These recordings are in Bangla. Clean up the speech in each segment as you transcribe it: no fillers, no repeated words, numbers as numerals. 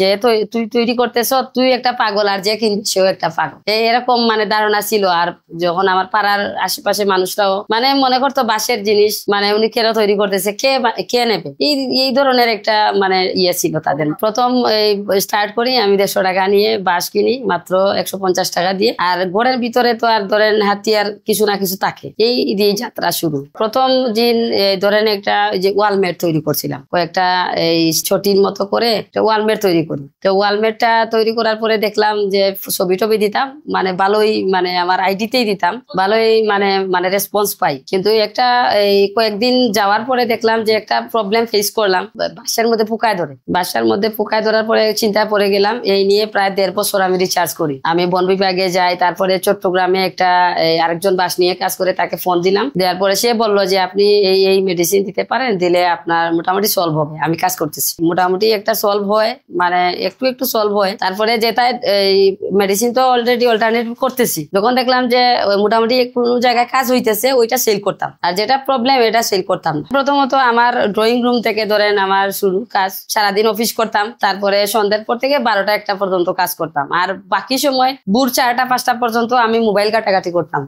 যে তুই তৈরি করতেছ, তুই একটা পাগল আর যে কিনছে সেও একটা পাগল, এরকম মানে ধারণা ছিল। আর যখন আমার পাড়ার আশেপাশে মানুষরাও মানে মনে করতো বাঁশের জিনিস মানে উনি কেন তৈরি করতেছে, কে নেবে, এই ধরনের একটা মানে ইয়ে ছিল তাদের। প্রথম স্টার্ট করি আমি 150 টাকা নিয়ে বাঁশ কিনি মাত্র 150 টাকা দিয়ে। আর ঘরের ভিতরে তো আর ধরেন হাতিয়ার কিছু না কিছু থাকে, এই দিয়ে যাত্রা শুরু। প্রথম দিন ধরেন একটা যে ওয়ালমেট তৈরি করছিলাম, কয়েকটা এই ছটির মতো করে একটা ওয়ালমেট তৈরি করি। তো ওয়ালমেটটা তৈরি করার পরে দেখলাম যে ছবি টবি দিতাম, মানে ভালোই মানে আমার আইডিতেই দিতাম, ভালোই মানে রেসপন্স পাই। কিন্তু একটা এই কয়েকদিন যাওয়ার পরে দেখলাম যে একটা প্রবলেম ফেস করলাম, বাসার মধ্যে পোকায় ধরে। বাসার মধ্যে পোকায় ধরার পরে চিন্তা পড়ে গেলাম। এই নিয়ে প্রায় 1.5 বছর আমি রিচার্জ করি। আমি বন বিভাগে যাই, তারপরে চট্টগ্রামে একটা আরেকজন বাস নিয়ে কাজ করে, তাকে ফোন দিলাম। দেওয়ার পরে সে বললো যে আপনি এই মেডিসিন দিতে পারেন, দিলে আপনার মোটামুটি সলভ হবে। আমি কাজ করতেছি, মোটামুটি একটা সলভ হয়, মানে একটু সলভ হয়। তারপরে যেটা এই মেডিসিন তো অলরেডি অল্টারনেটিভ করতেছি, যখন দেখলাম যে মোটামুটি কোনো জায়গায় কাজ হইতেছে ওইটা সেল করতাম, আর যেটা প্রবলেম এটা সেল করতাম না। প্রথমত আমার ড্রয়িং রুম থেকে ধরেন আমার শুরু কাজ, সারাদিন অফিস করতাম, তারপরে সন্ধ্যার পর থেকে 12টা 1টা পর্যন্ত কাজ করতাম। আর বাকি সময় ভোর 4টা 5টা পর্যন্ত আমি মোবাইল ঘাটাঘাটি করতাম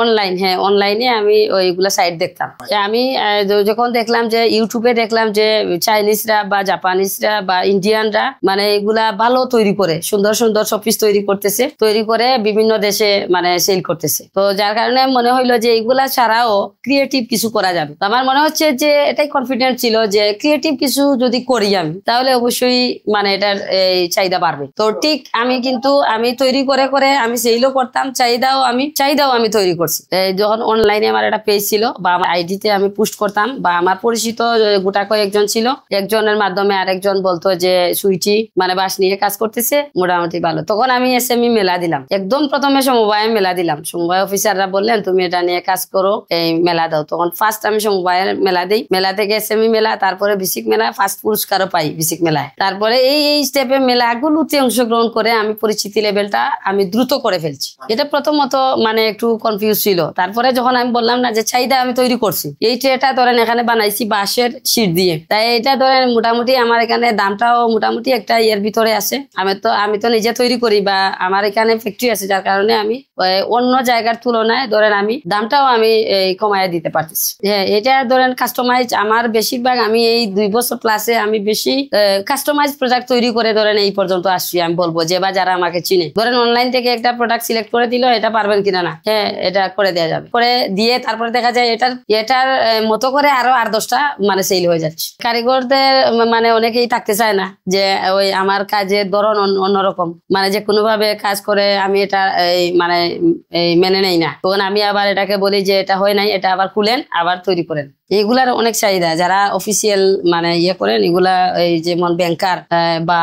অনলাইন। হ্যাঁ, অনলাইনে আমি ওইগুলা সাইট দেখতাম। আমি যখন দেখলাম যে ইউটিউবে দেখলাম যে চাইনিজরা বা জাপানিজরা বা ইন্ডিয়ানরা মানে এগুলা ভালো তৈরি করে, সুন্দর সুন্দর শপিস তৈরি করতেছে, তৈরি করে বিভিন্ন দেশে মানে সেল করতেছে। তো যার কারণে মনে হইলো যে এগুলা ছাড়াও ক্রিয়েটিভ কিছু করা যাবে। তো আমার মনে হচ্ছে যে এটাই কনফিডেন্ট ছিল যে ক্রিয়েটিভ কিছু যদি করি আমি, তাহলে অবশ্যই মানে এটার চাহিদা বাড়বে। তো ঠিক আমি তৈরি করে করে আমি সেলও করতাম, চাহিদাও আমি তৈরি করছি। যখন অনলাইনে আমার একটা পেজ ছিল বা আমার আইডিতে আমি পোস্ট করতাম, বা আমার পরিচিত গোটা কয়েকজন ছিল, একজনের মাধ্যমে আরেকজন বলতো যে সুইটি মানে বাস নিয়ে কাজ করতেছে, মোটামুটি ভালো। তখন আমি SME মেলা দিলাম, একদম প্রথমে সমবায় মেলা দিলাম। সমবায় অফিসাররা বললেন তুমি এটা নিয়ে কাজ করো, এই মেলা দাও। তখন ফার্স্ট আমি সমবায়ের মেলা দিই, মেলা থেকে SME মেলা, তারপরে বেসিক মেলা, ফার্স্ট পুরস্কারও পাই বেসিক মেলায়। তারপরে এই স্টেপে মেলাগুলোতে অংশগ্রহণ করে আমি পরিচিতি লেভেলটা আমি দ্রুত করে ফেলছি। এটা প্রথমত মানে একটু কনফিউজ ছিল। তারপরে যখন আমি বললাম না যে চাহিদা আমি তৈরি করছি, এই ট্রেটা ধরেন এখানে বানাইছি বাঁশের শীট দিয়ে, তাই এটা ধরেন মোটামুটি আমার এখানে দামটাও মোটামুটি একটা ইয়ের ভিতরে আছে। আমি তো নিজে তৈরি করি বা আমার এখানে ফ্যাক্টরি আছে, যার কারণে আমি অন্য জায়গার তুলনায় ধরেন আমি দামটাও আমি কমায় দিতে পারতেছি। হ্যাঁ, এটা ধরেন কাস্টমাইজ আমার বেশিরভাগ, আমি এই 2 বছর প্লাসে আমি বেশি কাস্টমাইজ প্রোডাক্ট তৈরি করে ধরেন এই পর্যন্ত আসছি। আমি বলবো যে বা যারা আমাকে চিনে, ধরেন অনলাইন থেকে একটা প্রোডাক্ট সিলেক্ট করে দিল, এটা পারবেন কিনা না, হ্যাঁ এটা করে দেওয়া যাবে, করে দিয়ে তারপরে দেখা যায় এটার মতো করে আরো 8-10টা মানে সেল হয়ে যাচ্ছে। কারিগরদের মানে অনেকেই থাকতে চায় না, যে ওই আমার কাজের ধরন অন্যরকম, মানে যে কোনো ভাবে কাজ করে আমি এটা মানে মেনে নেই না। তখন আমি আবার এটাকে বলি যে এটা হয় নাই, এটা আবার খুলেন আবার তৈরি করেন। এইগুলার অনেক চাহিদা, যারা অফিসিয়াল মানে ইয়ে করেন এগুলা, এই যেমন ব্যাংকার বা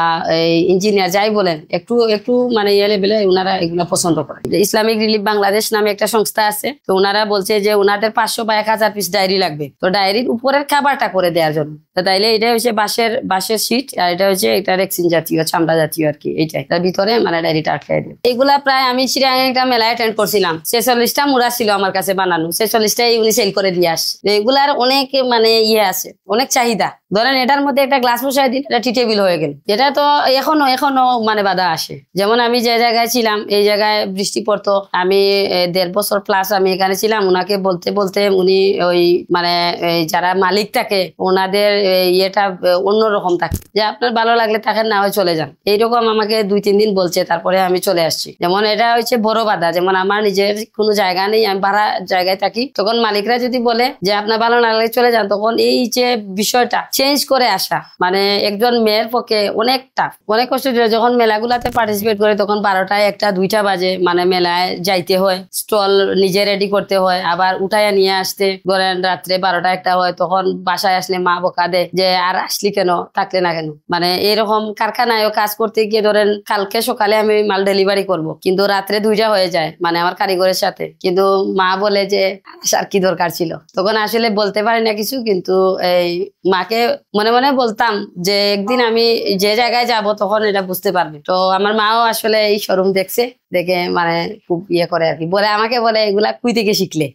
ইঞ্জিনিয়ার যাই বলেন, একটু মানে ইয়ে লেভেলে ওনারা এগুলা পছন্দ করে। ইসলামিক রিলিফ বাংলাদেশ নামে একটা সংস্থা আছে, তো ওনারা বলছে যে ওনাদের 500 বা 1000 পিস ডায়েরি লাগবে, তো ডায়েরির উপরের খাবারটা করে দেওয়ার জন্য। তো তাইলে এটা হচ্ছে বাঁশের শীট, আর এটা হচ্ছে এটা রেক্সিন জাতীয় চামড়া জাতীয় আর কি, এইটাই তার ভিতরে মানে ডায়েরিটা আটকাই দেয়। এগুলা প্রায় আমি চিরাঙ্গে একটা মেলায় অ্যাটেন্ড করছিলাম, 46টা মুড়া ছিল আমার কাছে বানানো, 46টাই উনি সেল করে দিয়ে আসছে। এগুলার অনেক মানে ইয়ে আছে, অনেক চাহিদা। ধরেন এটার মধ্যে একটা গ্লাস বসাই দিন, এটা টি টেবিল হয়ে গেল। এটা তো এখনো মানে বাধা আসে। যেমন আমি যে জায়গায় ছিলাম, এই জায়গায় বৃষ্টি পড়তো, আমি 1.5 বছর প্লাস আমি এখানে ছিলাম। ওনাকে বলতে বলতে উনি ওই মানে যারা মালিক থাকে ওনাদের ইয়েটা অন্যরকম থাকে, যে আপনার ভালো লাগলে থাকেন, না হয় চলে যান, এইরকম আমাকে 2-3 দিন বলছে। তারপরে আমি চলে আসছি। যেমন এটা হচ্ছে বড় বাধা, যেমন আমার নিজের কোনো জায়গা নেই, আমি ভাড়া জায়গায় থাকি, তখন মালিকরা যদি বলে যে আপনার ভালো না লাগলে চলে যান, তখন এই যে বিষয়টা চেঞ্জ করে আসা মানে একজন মেয়ের পক্ষে অনেক টাফ, অনেক কষ্ট। যখন মেলাগুলাতে পার্টিসিপেট করে তখন 12টায় 1টা 2টা বাজে, মানে মেলায় যাইতে হয়, স্টল নিজে রেডি করতে হয়, আবার উঠাইয়া নিয়ে আসতে ধরেন রাত্রে 12টা 1টা হয়। তখন বাসায় আসলে মা বকা দেয় যে আর আসলি কেন, থাকলে না কেন। মানে এরকম কারখানায়ও কাজ করতে গিয়ে ধরেন কালকে সকালে আমি মাল ডেলিভারি করব, কিন্তু রাত্রে 2টা হয়ে যায় মানে আমার কারিগরের সাথে, কিন্তু মা বলে যে আসার কি দরকার ছিল। তখন আসলে বলতে পারি না কিছু, কিন্তু এই মাকে মনে মনে বলতাম যে একদিন আমি যে জায়গায় যাব তখন এটা বুঝতে পারবে। তো আমার মাও আসলে এই শোরুম দেখছে, দেখে মানে খুব ইয়ে করে আর কি, বলে আমাকে বলে এগুলা কুই থেকে শিখলে।